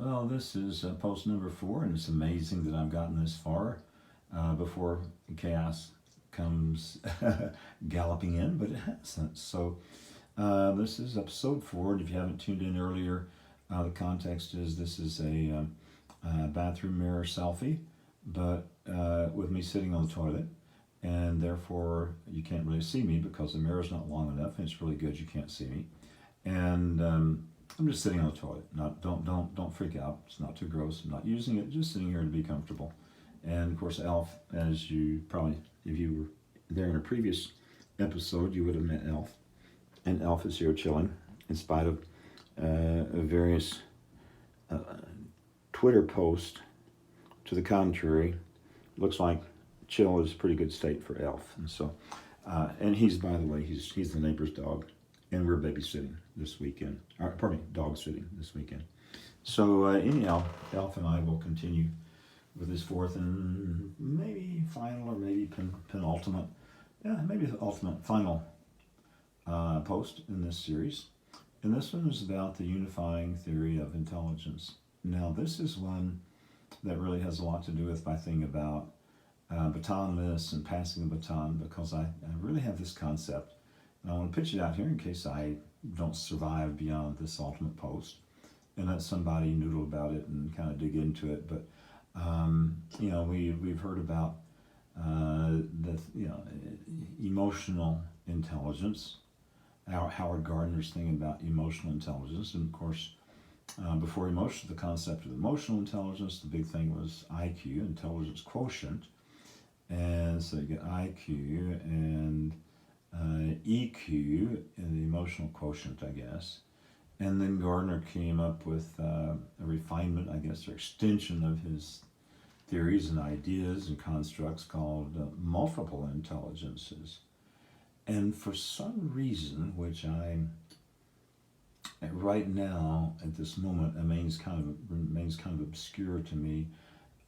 Well, this is post number 4, and it's amazing that I've gotten this far before chaos comes galloping in, but it hasn't. So, this is episode 4, and if you haven't tuned in earlier, the context is this is a bathroom mirror selfie, but with me sitting on the toilet, and therefore you can't really see me because the mirror's not long enough, and it's really good you can't see me. And I'm just sitting on the toilet. Not don't freak out. It's not too gross. I'm not using it. Just sitting here to be comfortable. And of course, Alf, as you probably, if you were there in a previous episode, you would have met Alf. And Alf is here chilling, in spite of various uh, Twitter posts to the contrary. Looks like chill is a pretty good state for Alf. And so, and he's, by the way, he's the neighbor's dog, and we're babysitting this weekend. Pardon me, dog sitting this weekend. So anyhow, Alf and I will continue with this fourth and maybe final or maybe penultimate, maybe the ultimate final post in this series. And this one is about the unifying theory of intelligence. Now, this is one that really has a lot to do with my thing about batonless and passing the baton, because I really have this concept. And I want to pitch it out here in case I don't survive beyond this ultimate post, and let somebody noodle about it and kind of dig into it. But we've heard about the emotional intelligence. Howard Gardner's thing about emotional intelligence, and of course, before the concept of emotional intelligence, the big thing was IQ, intelligence quotient, and so you get IQ and EQ, and the emotional quotient, I guess. And then Gardner came up with a refinement, I guess, or extension of his theories and ideas and constructs called multiple intelligences. And for some reason, which right now at this moment remains kind of obscure to me,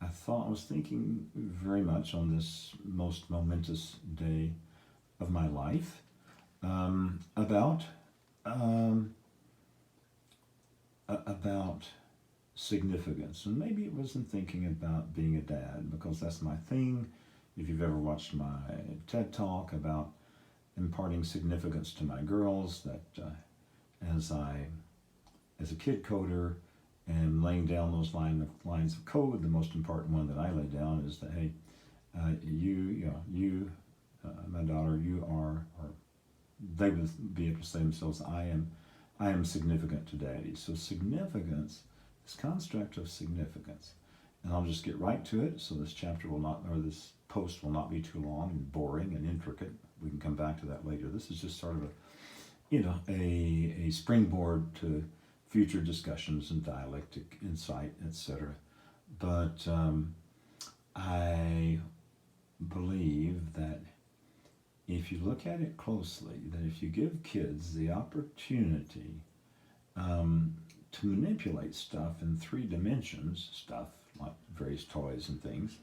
I was thinking very much on this most momentous day of my life about significance. And maybe it wasn't thinking about being a dad, because that's my thing. If you've ever watched my TED Talk about imparting significance to my girls, that as a kid coder and laying down those lines of code, the most important one that I lay down is that, hey, my daughter, you are, or they would be able to say themselves, I am significant to daddy. So significance, this construct of significance, and I'll just get right to it. So this this post will not be too long and boring and intricate. We can come back to that later. This is just sort of a springboard to future discussions and dialectic insight, etc. But I believe that if you look at it closely, that if you give kids the opportunity to manipulate stuff in 3 dimensions, stuff like various toys and things,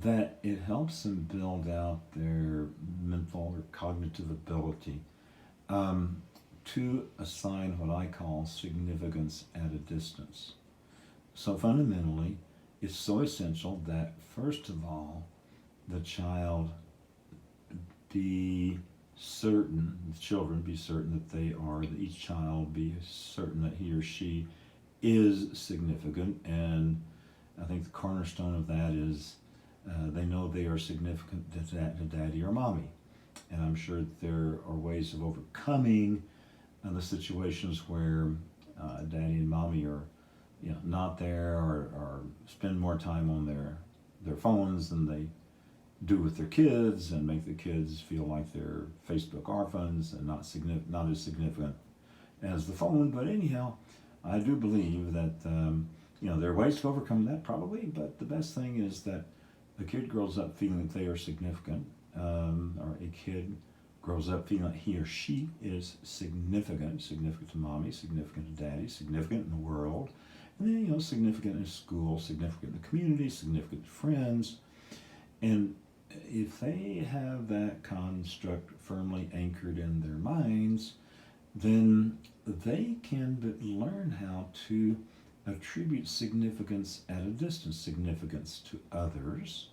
that it helps them build out their mental or cognitive ability to assign what I call significance at a distance. So fundamentally, it's so essential that, first of all, the children be certain that each child be certain that he or she is significant. And I think the cornerstone of that is they know they are significant to daddy or mommy. And I'm sure that there are ways of overcoming the situations where daddy and mommy are not there, or spend more time on their phones than they do with their kids, and make the kids feel like they're Facebook orphans and not as significant as the phone. But anyhow, I do believe that there are ways to overcome that, probably, but the best thing is that a kid grows up feeling that they are significant, or a kid grows up feeling like he or she is significant to mommy, significant to daddy, significant in the world, and then significant in school, significant in the community, significant to friends. And if they have that construct firmly anchored in their minds, then they can but learn how to attribute significance at a distance, significance to others,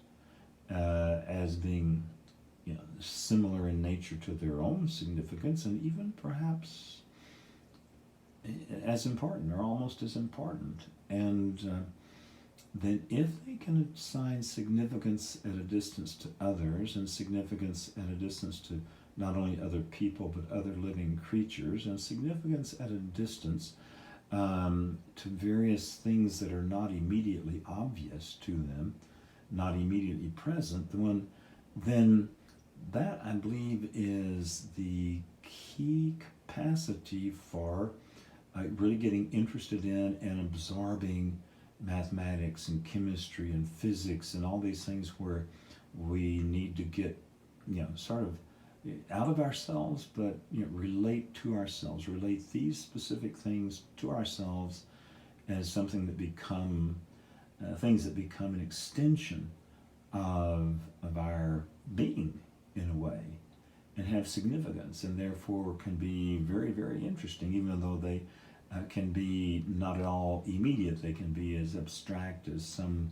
as being, similar in nature to their own significance, and even perhaps as important or almost as important. And then if they can assign significance at a distance to others, and significance at a distance to not only other people but other living creatures, and significance at a distance to various things that are not immediately obvious to them, not immediately present, then that, I believe, is the key capacity for really getting interested in and absorbing mathematics and chemistry and physics and all these things where we need to get, sort of out of ourselves, but relate to ourselves, relate these specific things to ourselves as something that become things that become an extension of our being in a way, and have significance, and therefore can be very, very interesting, even though they can be not at all immediate. They can be as abstract as some,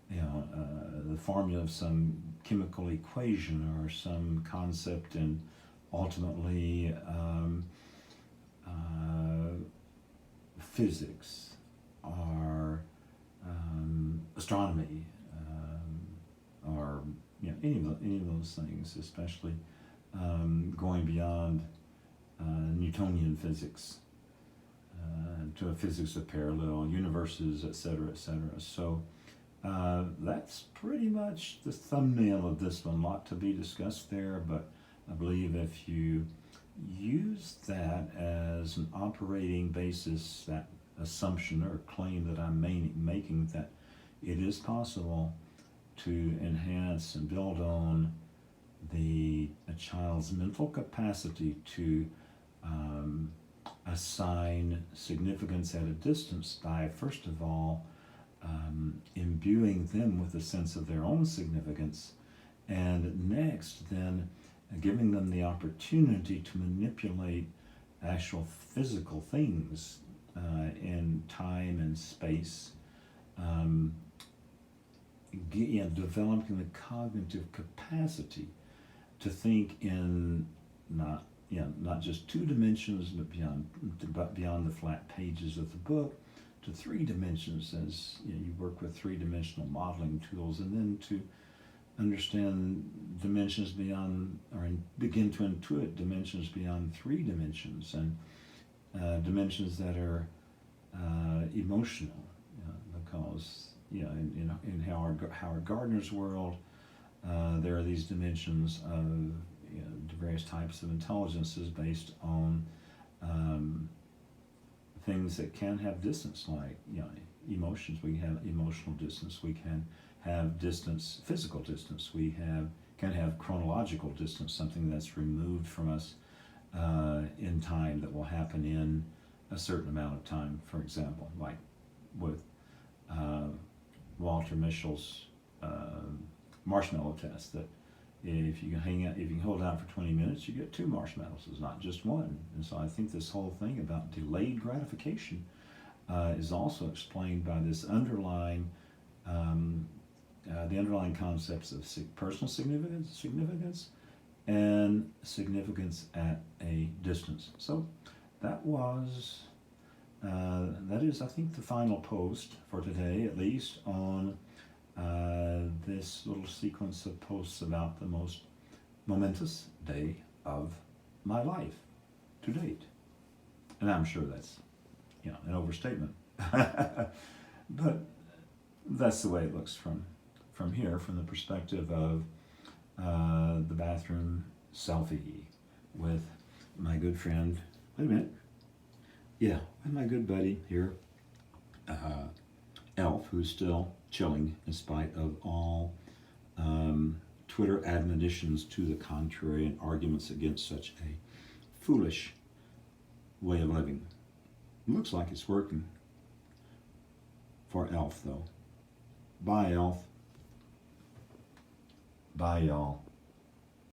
the formula of some chemical equation or some concept, and ultimately physics or astronomy, or any of those things, especially going beyond Newtonian physics to a physics of parallel universes, etc., etc. So that's pretty much the thumbnail of this one. A lot to be discussed there, but I believe if you use that as an operating basis, that assumption or claim that I'm making, that it is possible to enhance and build on a child's mental capacity to assign significance at a distance by, first of all, imbuing them with a sense of their own significance, and next then giving them the opportunity to manipulate actual physical things in time and space, developing the cognitive capacity to think in not just two dimensions, but beyond the flat pages of the book, to three dimensions, as you work with three-dimensional modeling tools, and then to understand dimensions beyond, or begin to intuit dimensions beyond three dimensions, and dimensions that are emotional, because in Howard Gardner's world, there are these dimensions of various types of intelligences based on things that can have distance, like emotions. We have emotional distance. We can have distance, physical distance. We can have chronological distance, something that's removed from us in time that will happen in a certain amount of time. For example, like with Walter Mischel's marshmallow test, that if you can hold out for 20 minutes, you get 2 marshmallows. It's not just one. And so I think this whole thing about delayed gratification is also explained by this underlying the underlying concepts of personal significance and significance at a distance. So that is, I think, the final post for today, at least on this little sequence of posts about the most momentous day of my life to date. And I'm sure that's, an overstatement. But that's the way it looks from here, from the perspective of the bathroom selfie with my good friend, with my good buddy here, Elf, who's still chilling in spite of all Twitter admonitions to the contrary and arguments against such a foolish way of living. It looks like it's working for Elf, though. Bye, Elf. Bye, y'all.